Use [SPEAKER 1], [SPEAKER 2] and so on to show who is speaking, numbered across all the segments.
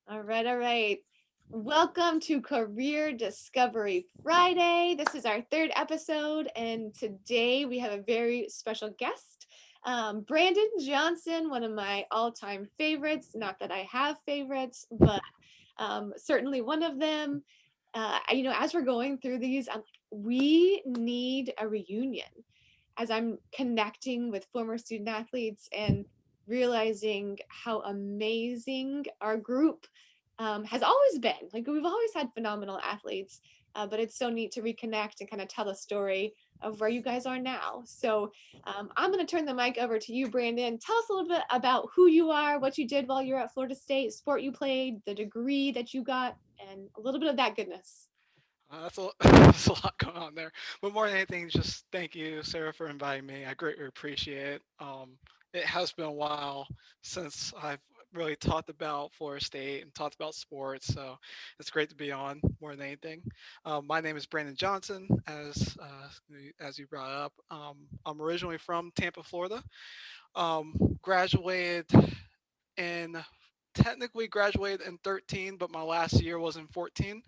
[SPEAKER 1] All right, all right. Welcome to Career Discovery Friday. This is our third episode, and today we have a very special guest, Brandon Johnson, one of my all-time favorites. Not that I have favorites, but certainly one of them. As we're going through these, I'm like, we need a reunion. As I'm connecting with former student athletes and realizing how amazing our group has always been. Like we've always had phenomenal athletes, but it's so neat to reconnect and kind of tell a story of where you guys are now. So I'm going to turn the mic over to you, Brandon. Tell us a little bit about who you are, what you did while you were at Florida State, sport you played, the degree that you got, and a little bit of that goodness.
[SPEAKER 2] That's a lot going on there. But more than anything, just thank you, Sarah, for inviting me. I greatly appreciate it. It has been a while since I've really talked about Florida State and talked about sports, so it's great to be on more than anything. My name is Brandon Johnson, as you brought up. I'm originally from Tampa, Florida. Graduated in technically graduated in 13, but my last year was in 14.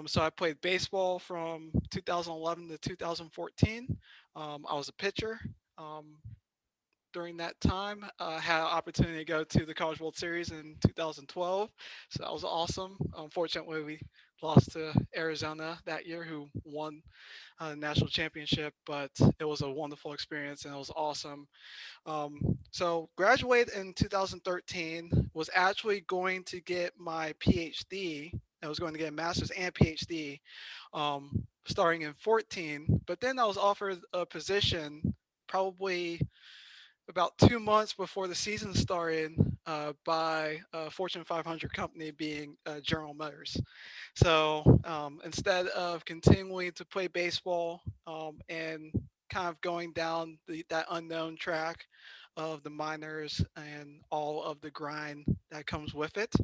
[SPEAKER 2] So I played baseball from 2011 to 2014. I was a pitcher. Um, During that time, I had an opportunity to go to the College World Series in 2012. So that was awesome. Unfortunately, we lost to Arizona that year, who won a national championship, but it was a wonderful experience and it was awesome. So graduated in 2013. Was actually going to get my PhD. I was going to get a master's and PhD, starting in 14. But then I was offered a position probably about 2 months before the season started by a Fortune 500 company, being General Motors. So instead of continuing to play baseball and kind of going down that unknown track of the minors and all of the grind that comes with it,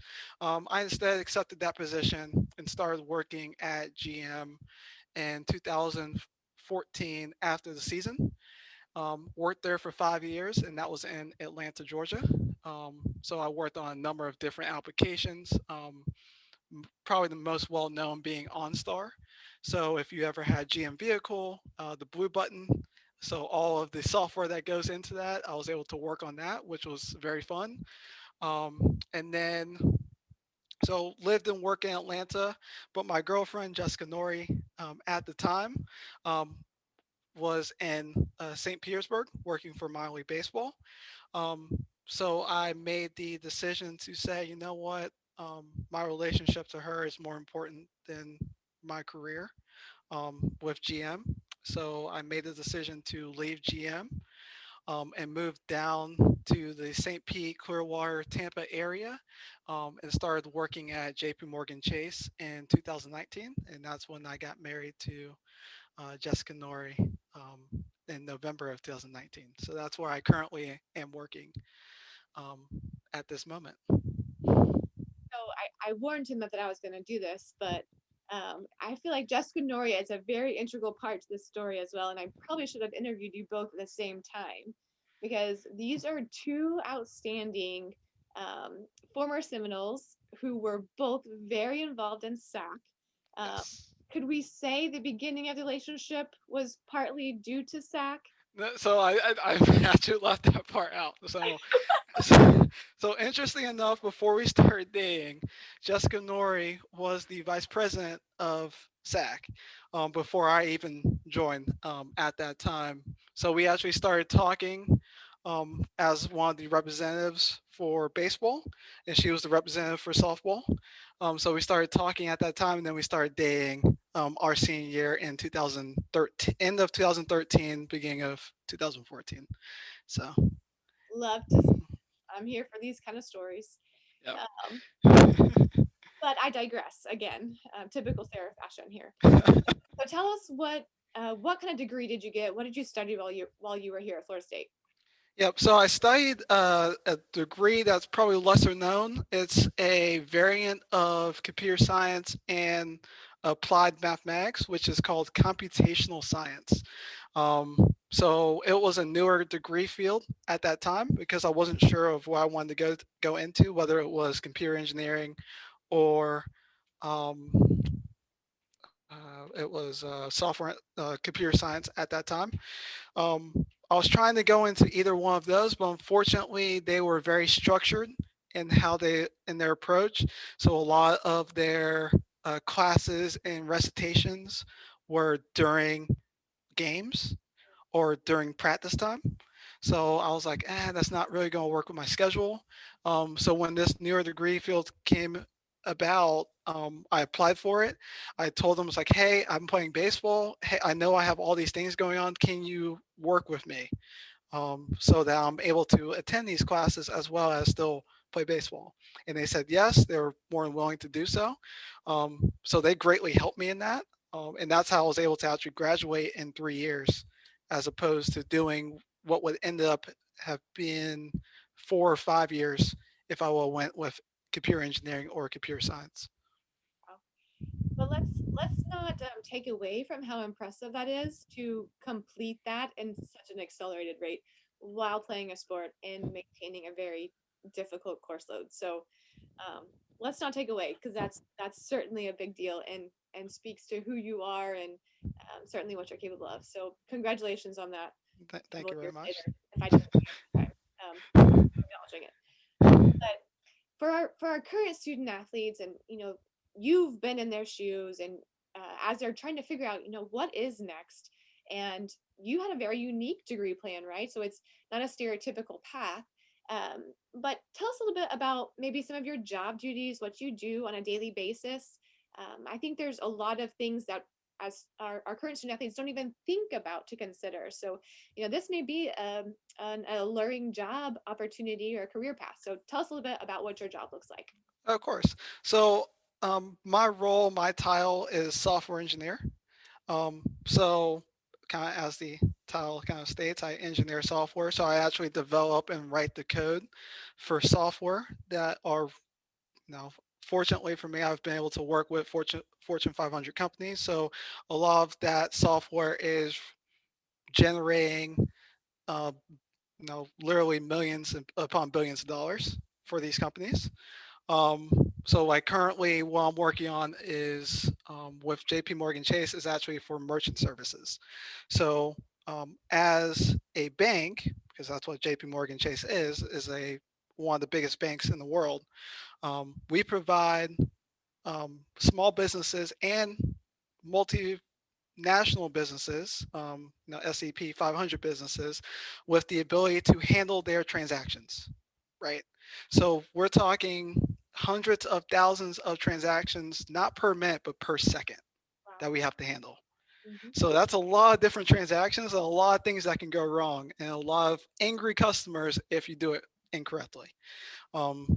[SPEAKER 2] I instead accepted that position and started working at GM in 2014 after the season. Worked there for 5 years, and that was in Atlanta, Georgia. So I worked on a number of different applications. Probably the most well known being OnStar. So if you ever had GM Vehicle, the Blue Button, so all of the software that goes into that, I was able to work on that, which was very fun. And then so lived and worked in Atlanta, but my girlfriend Jessica Nori at the time um, was in St. Petersburg working for minor league baseball. Um, so I made the decision to say, you know what, my relationship to her is more important than my career with GM. So I made the decision to leave GM and moved down to the St. Pete, Clearwater, Tampa area, and started working at JP Morgan Chase in 2019. And that's when I got married to Jessica Nori in November of 2019. So that's where I currently am working um, at this moment.
[SPEAKER 1] So I warned him that I was going to do this, but I feel like Jessica Noria is a very integral part to this story as well. And I probably should have interviewed you both at the same time because these are two outstanding former Seminoles who were both very involved in SAC. Um,
[SPEAKER 2] Yes.
[SPEAKER 1] could we say the beginning of the relationship was partly due to SAC?
[SPEAKER 2] So I actually left that part out. So interesting enough, before we started dating, Jessica Nori was the vice president of SAC before I even joined at that time. So we actually started talking as one of the representatives for baseball, and she was the representative for softball. So we started talking at that time, and then we started dating our senior year in 2013, end of 2013, beginning of 2014. So,
[SPEAKER 1] Love to. I'm here for these kind of stories.
[SPEAKER 2] yep.
[SPEAKER 1] Um, but I digress again. Typical Sarah fashion here. So tell us what kind of degree did you get? What did you study while you were here at Florida State?
[SPEAKER 2] Yep. So I studied a degree that's probably lesser known. It's a variant of computer science and applied mathematics, which is called computational science. Um, So it was a newer degree field at that time because I wasn't sure of what I wanted to go into, whether it was computer engineering or um, it was software computer science at that time. Um, I was trying to go into either one of those, but unfortunately, they were very structured in their approach. So a lot of their classes and recitations were during games or during practice time. So I was like, that's not really going to work with my schedule. So when this newer degree field came about, I applied for it. I told them, it's like, hey, I'm playing baseball. Hey, I know I have all these things going on. Can you work with me so that I'm able to attend these classes as well as still play baseball? And they said yes, they were more than willing to do so. So they greatly helped me in that. And that's how I was able to actually graduate in 3 years, as opposed to doing what would end up have been 4 or 5 years if I would have went with computer engineering or computer science.
[SPEAKER 1] Wow. But let's not take away from how impressive that is to complete that in such an accelerated rate while playing a sport and maintaining a very difficult course load. So um, let's not take away because that's certainly a big deal and speaks to who you are and certainly what you're capable of. So congratulations on that
[SPEAKER 2] Thank
[SPEAKER 1] several
[SPEAKER 2] you very
[SPEAKER 1] years
[SPEAKER 2] much.
[SPEAKER 1] later. If I didn't say it at the time, acknowledging it. But for our current student athletes, and you've been in their shoes, and as they're trying to figure out, what is next, and you had a very unique degree plan, right? So it's not a stereotypical path. But tell us a little bit about maybe some of your job duties, what you do on a daily basis. I think there's a lot of things that as our current student athletes don't even think about to consider. So, this may be an alluring job opportunity or career path. So tell us a little bit about what your job looks like.
[SPEAKER 2] Of course. So my role, my title is software engineer. So kind of as the title kind of states, I engineer software. So I actually develop and write the code for software that are now. Fortunately for me, I've been able to work with Fortune 500 companies. So a lot of that software is generating, uh, literally millions upon billions of dollars for these companies. Um, so like currently what I'm working on is with JP Morgan Chase is actually for merchant services. So as a bank, because that's what JP Morgan Chase is a one of the biggest banks in the world. We provide small businesses and multinational businesses, SEP 500 businesses, with the ability to handle their transactions, right? So we're talking hundreds of thousands of transactions, not per minute, but per second
[SPEAKER 1] Wow.
[SPEAKER 2] that we have to handle.
[SPEAKER 1] Hmm.
[SPEAKER 2] So that's a lot of different transactions and a lot of things that can go wrong and a lot of angry customers if you do it incorrectly.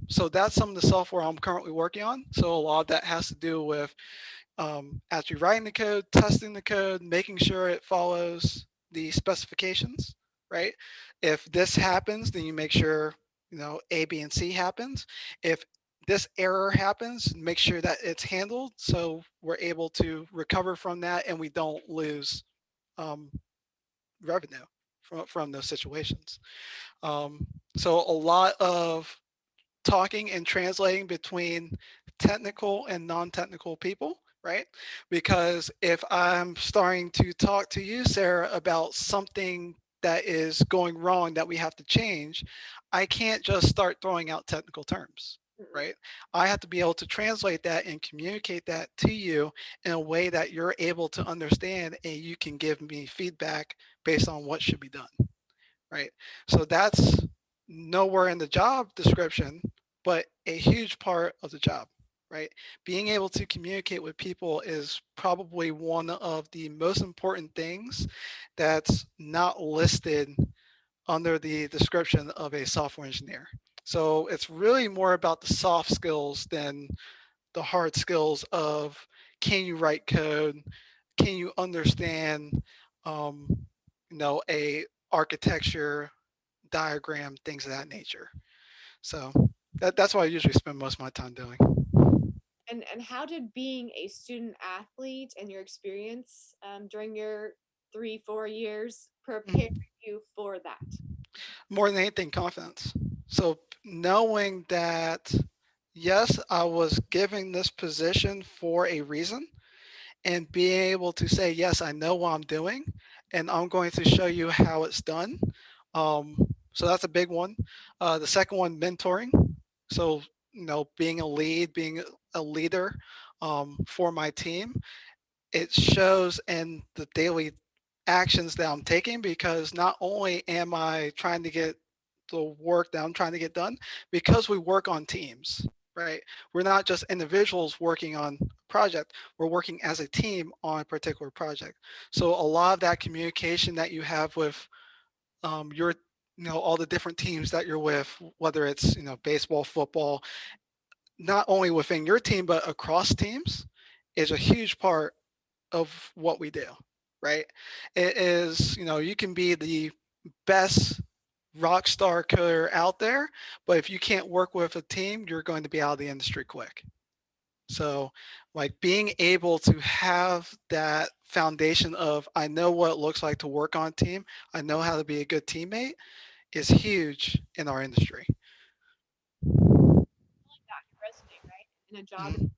[SPEAKER 2] So that's some of the software I'm currently working on. So a lot of that has to do with actually writing the code, testing the code, making sure it follows the specifications, right? If this happens, then you make sure, A, B, and C happens. If this error happens, make sure that it's handled so we're able to recover from that and we don't lose um, revenue from those situations. Um, so a lot of talking and translating between technical and non-technical people, right? Because if I'm starting to talk to you, Sarah, about something that is going wrong that we have to change, I can't just start throwing out technical terms,
[SPEAKER 1] Mm-mm.
[SPEAKER 2] right? I have to be able to translate that and communicate that to you in a way that you're able to understand and you can give me feedback based on what should be done, right? So that's nowhere in the job description, but a huge part of the job, right? Being able to communicate with people is probably one of the most important things that's not listed under the description of a software engineer. So it's really more about the soft skills than the hard skills of can you write code, can you understand, um, a architecture diagram, things of that nature. So that's what I usually spend most of my time doing.
[SPEAKER 1] And how did being a student athlete and your experience during your 3 4 years prepare
[SPEAKER 2] Mhm.
[SPEAKER 1] you for that?
[SPEAKER 2] More than anything, confidence. So knowing that, yes, I was given this position for a reason, and being able to say, yes, I know what I'm doing, and I'm going to show you how it's done. Um, so that's a big one. The second one, mentoring. So, being a lead, being a leader for my team, it shows in the daily actions that I'm taking, because not only am I trying to get the work that I'm trying to get done, because we work on teams, right? We're not just individuals working on a project, we're working as a team on a particular project. So a lot of that communication that you have with your all the different teams that you're with, whether it's baseball, football, not only within your team but across teams, is a huge part of what we do, right? It is, you can be the best rock star coder out there, but if you can't work with a team, you're going to be out of the industry quick. So, like, being able to have that foundation of, I know what it looks like to work on a team, I know how to be a good teammate, is huge in our industry.
[SPEAKER 1] That resume, right? In a job.
[SPEAKER 2] Mhm.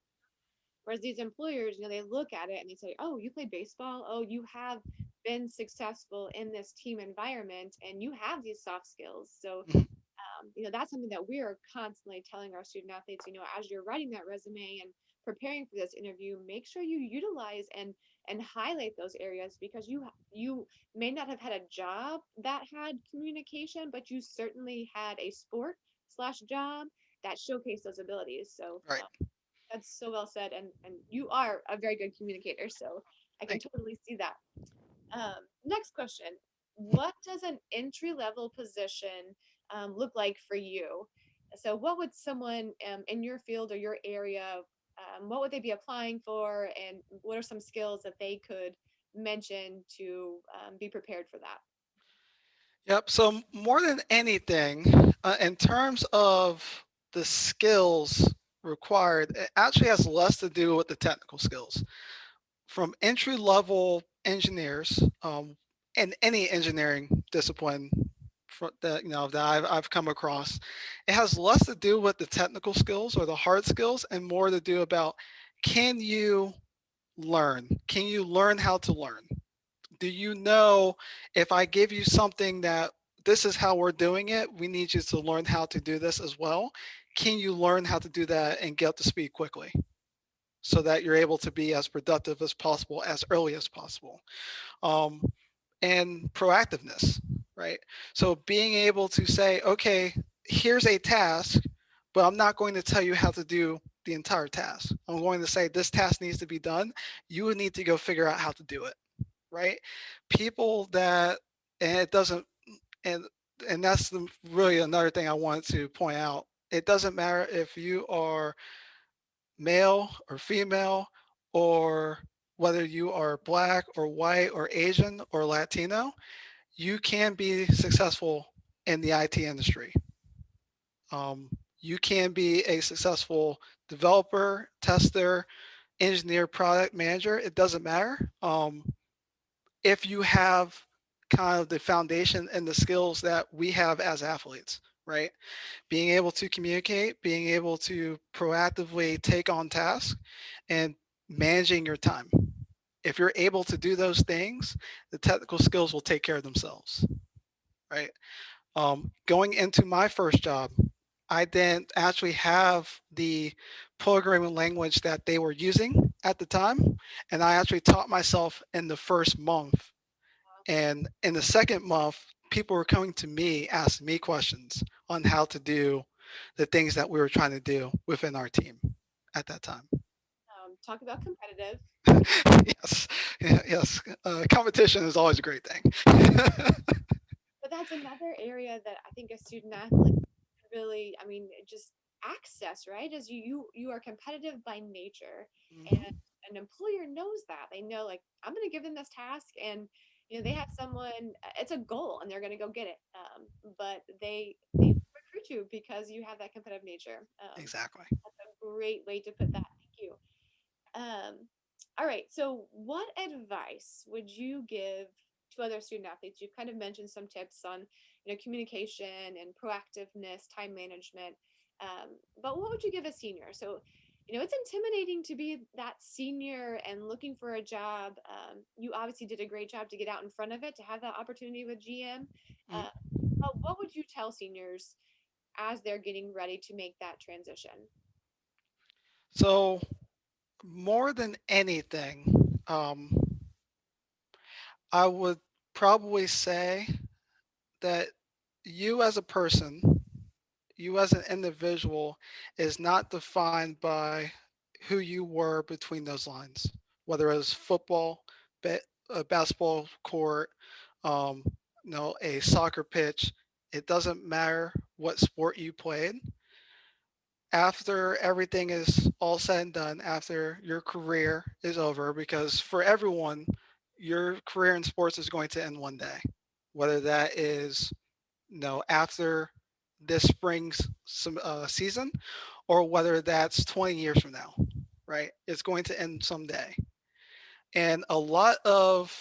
[SPEAKER 1] Whereas these employers, they look at it and they say, "Oh, you play baseball. Oh, you have been successful in this team environment, and you have these soft skills." So,
[SPEAKER 2] Mhm.
[SPEAKER 1] that's something that we are constantly telling our student athletes. As you're writing that resume and preparing for this interview, make sure you utilize and highlight those areas, because you may not have had a job that had communication, but you certainly had a sport slash job that showcased those abilities. So
[SPEAKER 2] Right.
[SPEAKER 1] that's so well said, and you are a very good communicator, so I can
[SPEAKER 2] Thank you.
[SPEAKER 1] totally see that. Next question: what does an entry level position look like for you? So, what would someone in your field or your area, what would they be applying for, and what are some skills that they could mention to be prepared for that?
[SPEAKER 2] Yep. So more than anything, in terms of the skills required, it actually has less to do with the technical skills. From entry level engineers, in any engineering discipline that I've come across, it has less to do with the technical skills or the hard skills, and more to do about, can you learn? Can you learn how to learn? Do you know, if I give you something that this is how we're doing it, we need you to learn how to do this as well? Can you learn how to do that and get up to speed quickly so that you're able to be as productive as possible as early as possible? Um, and proactiveness, right? So being able to say, okay, here's a task, but I'm not going to tell you how to do the entire task. I'm going to say this task needs to be done. You would need to go figure out how to do it, right? People that, and it doesn't, and that's really another thing I wanted to point out. It doesn't matter if you are male or female, or whether you are black or white or Asian or Latino, you can be successful in the IT industry. Um, you can be a successful developer, tester, engineer, product manager. It doesn't matter. If you have kind of the foundation and the skills that we have as athletes, right? Being able to communicate, being able to proactively take on tasks, and managing your time. If you're able to do those things, the technical skills will take care of themselves, right? Going into my first job, I didn't actually have the programming language that they were using at the time, and I actually taught myself in the first month. And in the second month, people were coming to me, asking me questions on how to do the things that we were trying to do within our team at that time.
[SPEAKER 1] Talk about competitive.
[SPEAKER 2] Yes, yes. Competition is always a great thing.
[SPEAKER 1] But that's another area that I think a student athlete really, just access, right? Is you are competitive by nature, and
[SPEAKER 2] Mhm.
[SPEAKER 1] an employer knows that. They know, like, I'm going to give them this task, and they have someone. It's a goal, and they're going to go get it. But they recruit you because you have that competitive nature.
[SPEAKER 2] Exactly.
[SPEAKER 1] That's a great way to put that. Thank you. Um, all right. So, what advice would you give to other student athletes? You've kind of mentioned some tips on, communication and proactiveness, time management. But what would you give a senior? So, it's intimidating to be that senior and looking for a job. You obviously did a great job to get out in front of it, to have that opportunity with GM.
[SPEAKER 2] Mhm.
[SPEAKER 1] But what would you tell seniors as they're getting ready to make that transition?
[SPEAKER 2] So more than anything, I would probably say that you as a person, you as an individual, is not defined by who you were between those lines, whether it was football, ba- a basketball court, um, a soccer pitch. It doesn't matter what sport you played. After everything is all said and done, after your career is over, because for everyone, your career in sports is going to end one day, whether that is after this spring's season, or whether that's 20 years from now, right? It's going to end someday. And a lot of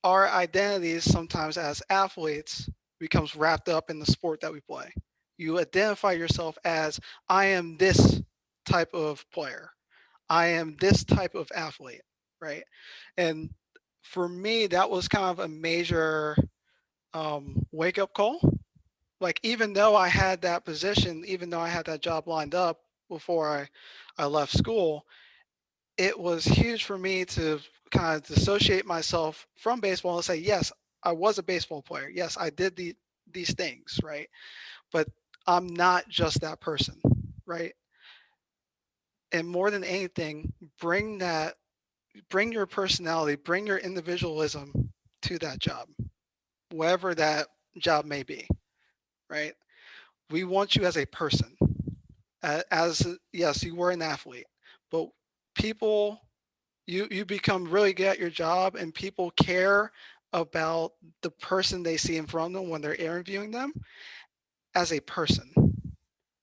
[SPEAKER 2] our identities sometimes as athletes becomes wrapped up in the sport that we play. You identify yourself as, I am this type of player. I am this type of athlete, right? And for me, that was kind of a major wake up call. Like, even though I had that position, even though I had that job lined up before I left school, it was huge for me to kind of dissociate myself from baseball and say, yes, I was a baseball player. Yes, I did these things, right? But I'm not just that person, right? And more than anything, bring your personality, bring your individualism to that job, whatever that job may be, right? We want you as a person. As yes, you were an athlete, but people, you become really good at your job, and people care about the person they see in front of them when they're interviewing them as a person.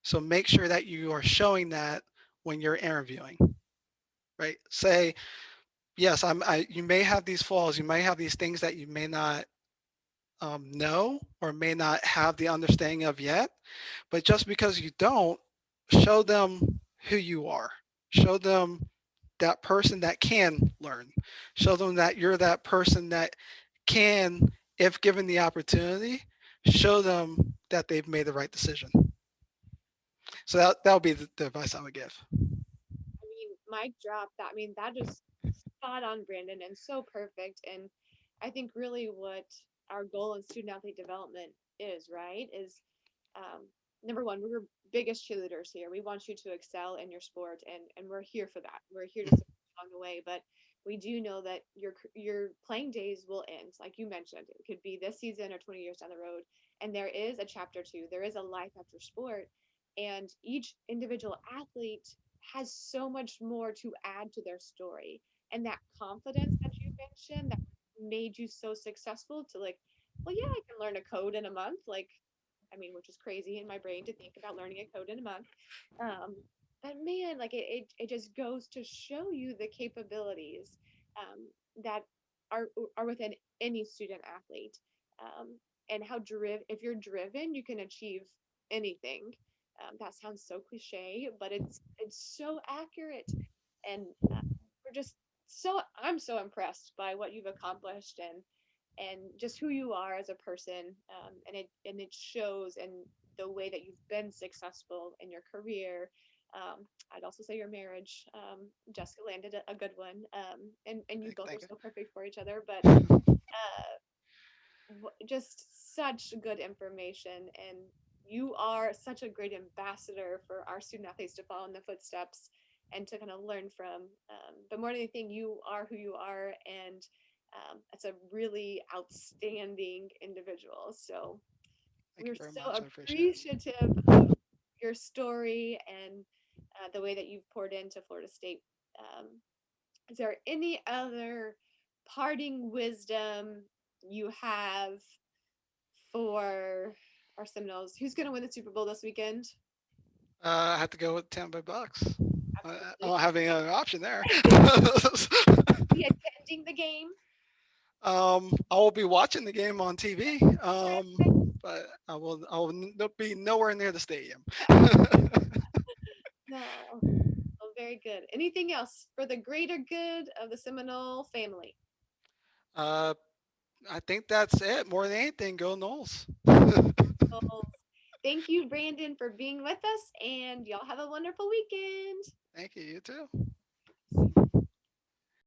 [SPEAKER 2] So make sure that you are showing that when you're interviewing, right? Say, yes, you may have these flaws, you may have these things that you may not know or may not have the understanding of yet, but just because you don't, show them who you are. Show them that person that can learn. Show them that you're that person that can, if given the opportunity, show them that they've made the right decision. So that would be the advice I would give.
[SPEAKER 1] I mean, mic drop. That I mean, that is spot on, Brandon, and so perfect. And I think really what our goal in student athlete development is, right, is um, number one, we're biggest cheerleaders here. We want you to excel in your sport, and we're here for that. We're here to support you along the way, but we do know that your playing days will end, like you mentioned. It could be this season or 20 years down the road, and there is a chapter two. There is a life after sport, and each individual athlete has so much more to add to their story. And that confidence that you mentioned that made you so successful to like, well, yeah, I can learn a code in a month. Like, I mean, which is crazy in my brain to think about learning a code in a month. Um, but man, like it just goes to show you the capabilities that are are within any student athlete, and how if you're driven, you can achieve anything. That sounds so cliche, but it's so accurate, and we're just I'm so impressed by what you've accomplished and just who you are as a person, and it shows in the way that you've been successful in your career. I'd also say your marriage. Jessica landed a good one, and you both are
[SPEAKER 2] Thank
[SPEAKER 1] so perfect for each other. But
[SPEAKER 2] you.
[SPEAKER 1] just such good information, and you are such a great ambassador for our student athletes to follow in the footsteps and to kind of learn from. But more than anything, you are who you are, and it's a really outstanding individual. So
[SPEAKER 2] Thank
[SPEAKER 1] we're
[SPEAKER 2] you very
[SPEAKER 1] so
[SPEAKER 2] much. I appreciate it.
[SPEAKER 1] appreciative of your story and the way that you've poured into Florida State. Um, is there any other parting wisdom you have for our Seminoles? Who's going to win the Super Bowl this weekend?
[SPEAKER 2] I have to go with Tampa Bay Bucks. I
[SPEAKER 1] Absolutely.
[SPEAKER 2] don't have any other option there.
[SPEAKER 1] Be attending the game.
[SPEAKER 2] I will be watching the game on TV, but I will be nowhere near the stadium.
[SPEAKER 1] No. Oh, very good. Anything else for the greater good of the Seminole family?
[SPEAKER 2] uh, I think that's it. More than anything, go Knowles.
[SPEAKER 1] Well, thank you, Brandon, for being with us, and y'all have a wonderful weekend.
[SPEAKER 2] Thank you. You too.